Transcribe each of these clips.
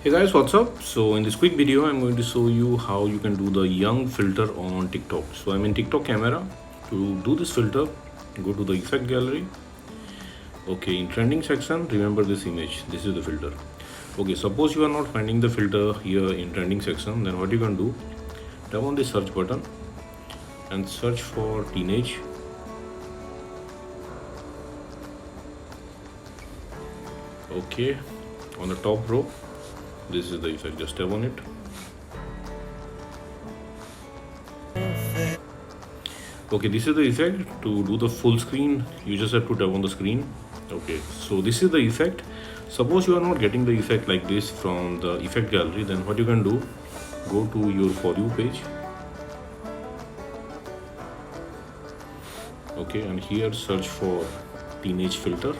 Hey guys, what's up? So in this quick video I'm going to show you how you can do the young filter on TikTok. So I'm in TikTok camera. To do this filter, go to the effect gallery. Okay, in trending section, remember this image. This is the filter. Okay, suppose you are not finding the filter here in trending section, then what you can do, tap on the search button and search for teenage. Okay, on the top row, this is the effect. Just tap on it. Okay, this is the effect. To do the full screen, you just have to tap on the screen. Okay, so this is the effect. Suppose you are not getting the effect like this from the effect gallery, then what you can do, go to your For You page. Okay, and here search for teenage filter.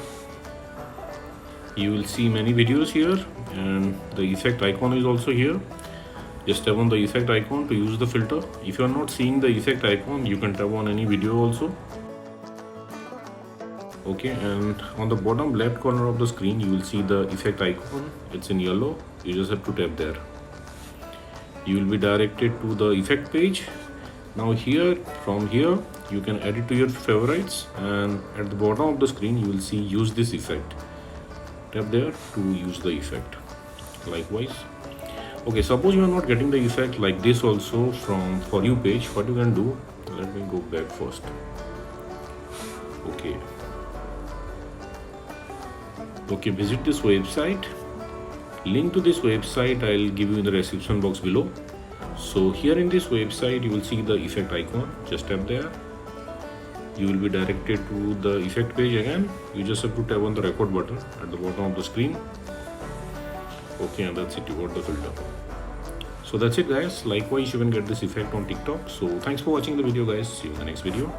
You will see many videos here, and the effect icon is also here. Just tap on the effect icon to use the filter. If you are not seeing the effect icon, you can tap on any video also. Okay, and on the bottom left corner of the screen, you will see the effect icon. It's in yellow. You just have to tap there. You will be directed to the effect page. Now here, from here, you can add it to your favorites, and at the bottom of the screen, you will see use this effect. Tap there to use the effect. Likewise. Okay, suppose you are not getting the effect like this also from For You page, what you can do, let me go back first. Okay, visit this website. Link to this website I'll give you in the description box below. So here in this website you will see the effect icon. Just tap there. You will be directed to the effect page again. You just have to tap on the record button at the bottom of the screen. Okay, and that's it, you got the filter. So that's it guys. Likewise, you can get this effect on TikTok. So thanks for watching the video guys. See you in the next video.